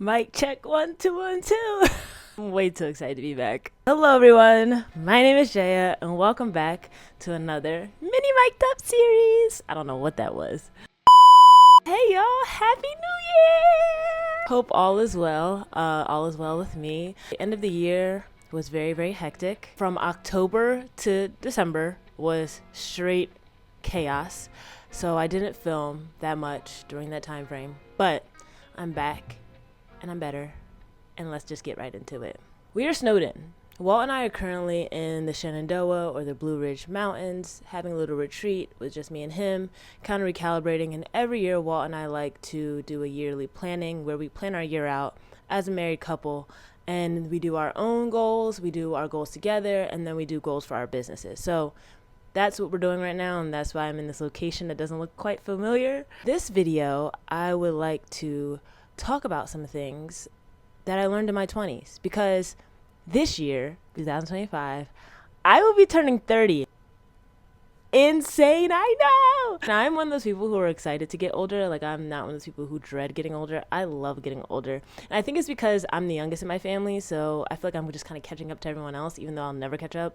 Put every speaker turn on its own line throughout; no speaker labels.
Mic check 1 2 1 2. I'm way too excited to be back. Hello everyone. My name is Jaya and welcome back to another mini mic'd up series. I don't know what that was. Hey y'all, happy new year. Hope all is well. All is well with me. The end of the year was very hectic. From October to December was straight chaos. So I didn't film that much during that time frame, but I'm back and I'm better, and let's just get right into it. We are snowed in. Walt and I are currently in the Shenandoah or the Blue Ridge Mountains, having a little retreat with just me and him, kind of recalibrating. And every year, Walt and I like to do a yearly planning where we plan our year out as a married couple, and we do our own goals, we do our goals together, and then we do goals for our businesses. So that's what we're doing right now, and that's why I'm in this location that doesn't look quite familiar. This video, I would like to talk about some things that I learned in my 20s, because this year, 2025, I will be turning 30. Insane, I know! And I'm one of those people who are excited to get older. Like, I'm not one of those people who dread getting older. I love getting older. And I think it's because I'm the youngest in my family, so I feel like I'm just kind of catching up to everyone else, even though I'll never catch up.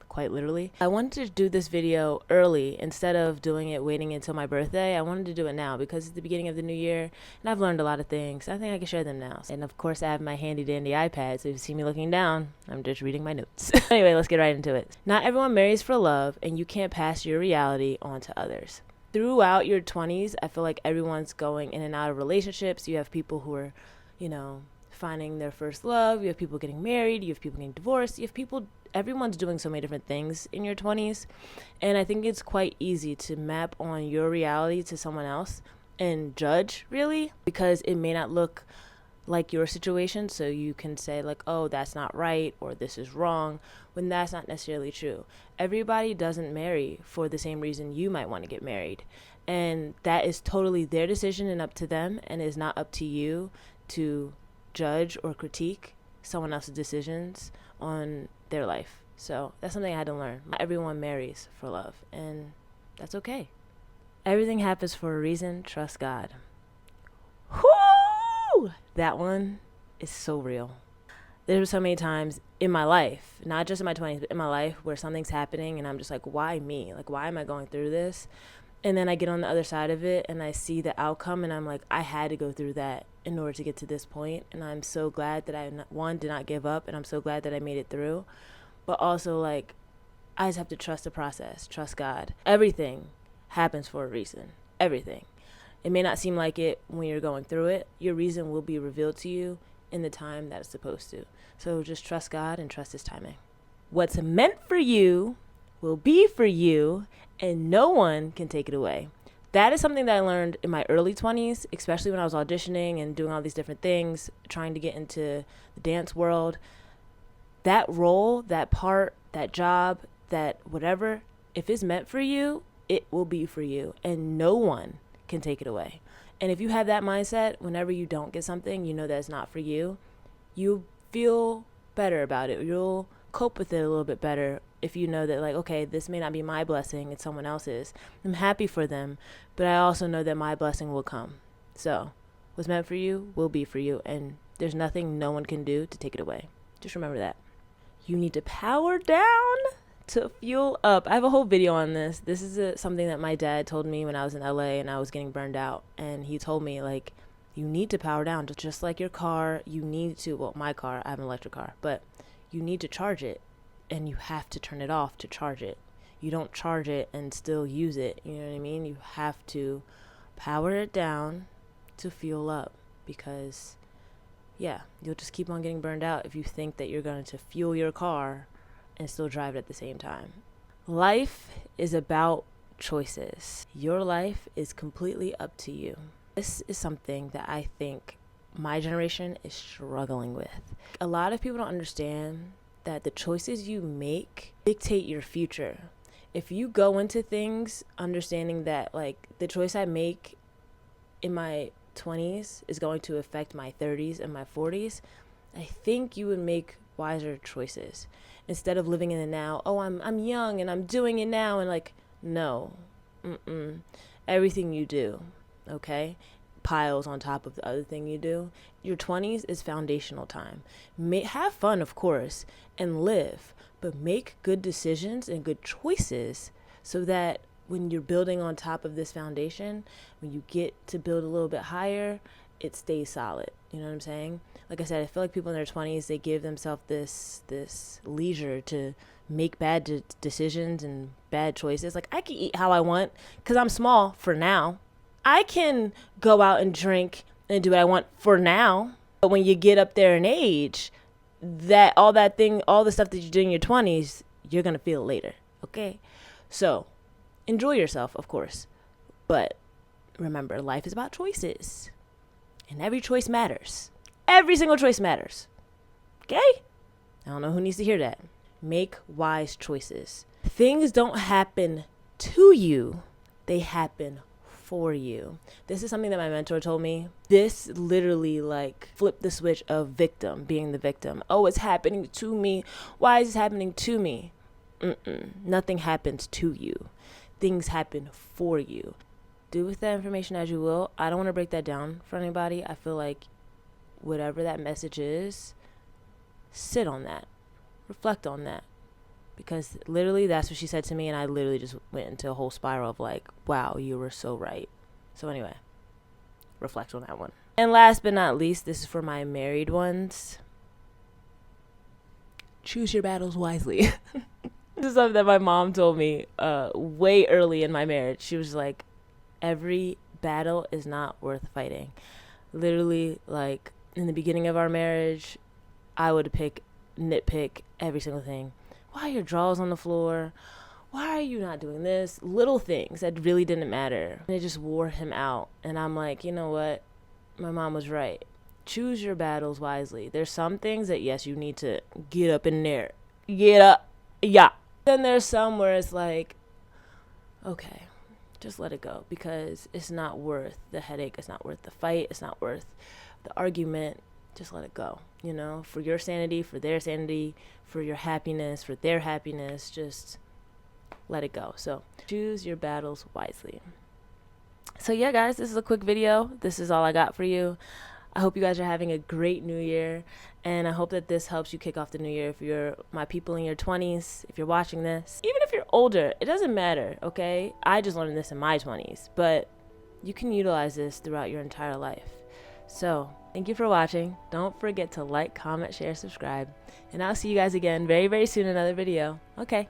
Quite literally. I wanted to do this video early instead of doing it waiting until my birthday. I wanted to do it now because it's the beginning of the new year and I've learned a lot of things. I think I can share them now. And of course I have my handy dandy iPad, so if you see me looking down, I'm just reading my notes. Anyway, let's get right into it. Not everyone marries for love, and you can't pass your reality on to others. Throughout your 20s, I feel like everyone's going in and out of relationships. You have people who are, finding their first love. You have people getting married. You have people getting divorced. You have people, everyone's doing so many different things in your 20s. And I think it's quite easy to map on your reality to someone else and judge, really, because it may not look like your situation. So you can say like, oh, that's not right, or this is wrong, when that's not necessarily true. Everybody doesn't marry for the same reason you might want to get married. And that is totally their decision and up to them, and is not up to you to judge or critique someone else's decisions on their life. So that's something I had to learn. Not everyone marries for love, and that's okay. Everything happens for a reason. Trust God. Whoo! That one is so real. There were so many times in my life, not just in my 20s, but in my life, where something's happening and I'm just like, why me? Like, why am I going through this? And then I get on the other side of it and I see the outcome and I'm like, I had to go through that in order to get to this point. And I'm so glad that I, one, did not give up, and I'm so glad that I made it through. But also, like, I just have to trust the process, trust God. Everything happens for a reason. Everything. It may not seem like it when you're going through it. Your reason will be revealed to you in the time that it's supposed to. So just trust God and trust His timing. What's meant for you will be for you, and no one can take it away. That is something that I learned in my early 20s, especially when I was auditioning and doing all these different things, trying to get into the dance world. That role, that part, that job, that whatever, if it's meant for you, it will be for you, and no one can take it away. And if you have that mindset, whenever you don't get something, you know that it's not for you, you feel better about it. You'll cope with it a little bit better if you know that, like, okay, this may not be my blessing, it's someone else's. I'm happy for them, but I also know that my blessing will come. So what's meant for you will be for you, and there's nothing no one can do to take it away. Just remember that. You need to power down to fuel up. I have a whole video on this. This is something that my dad told me when I was in LA and I was getting burned out. And he told me, like, you need to power down. Just like your car, you need to, well, my car, I have an electric car, but you need to charge it, and you have to turn it off to charge it. You don't charge it and still use it. You know what I mean? You have to power it down to fuel up, because yeah, you'll just keep on getting burned out if you think that you're going to fuel your car and still drive it at the same time. Life is about choices. Your life is completely up to you. This is something that I think my generation is struggling with. A lot of people don't understand that the choices you make dictate your future. If you go into things understanding that, like, the choice I make in my 20s is going to affect my 30s and my 40s, I think you would make wiser choices instead of living in the now. Oh, I'm young and I'm doing it now, and like, no. Everything you do, okay, piles on top of the other thing you do. Your 20s is foundational time. Have fun, of course, and live, but make good decisions and good choices so that when you're building on top of this foundation, when you get to build a little bit higher, it stays solid. You know what I'm saying? Like I said, I feel like people in their 20s, they give themselves this leisure to make bad decisions and bad choices. Like, I can eat how I want because I'm small for now. I can go out and drink and do what I want for now. But when you get up there in age, all the stuff that you do in your 20s, you're going to feel it later. Okay? So enjoy yourself, of course. But remember, life is about choices. And every choice matters. Every single choice matters. Okay? I don't know who needs to hear that. Make wise choices. Things don't happen to you. They happen for you. This is something that my mentor told me. This literally flipped the switch of being the victim. Oh, it's happening to me. Why is this happening to me? Nothing happens to you. Things happen for you. Do with that information as you will. I don't want to break that down for anybody. I feel like whatever that message is, sit on that. Reflect on that. Because literally that's what she said to me, and I literally just went into a whole spiral of wow, you were so right. So anyway, reflect on that one. And last but not least, this is for my married ones. Choose your battles wisely. This is something that my mom told me way early in my marriage. She was like, every battle is not worth fighting. Literally, in the beginning of our marriage, I would nitpick every single thing. Why are your drawers on the floor? Why are you not doing this? Little things that really didn't matter. And it just wore him out. And I'm like, you know what? My mom was right. Choose your battles wisely. There's some things that, yes, you need to get up in there. Get up. Yeah. Then there's some where it's like, okay, just let it go, because it's not worth the headache. It's not worth the fight. It's not worth the argument. Just let it go, for your sanity, for their sanity, for your happiness, for their happiness. Just let it go. So choose your battles wisely. So yeah, guys, this is a quick video. This is all I got for you. I hope you guys are having a great new year, and I hope that this helps you kick off the new year. If you're my people in your 20s, if you're watching this, even if you're older, it doesn't matter, okay? I just learned this in my 20s, but you can utilize this throughout your entire life. So thank you for watching. Don't forget to like, comment, share, subscribe, and I'll see you guys again very, very soon in another video. Okay,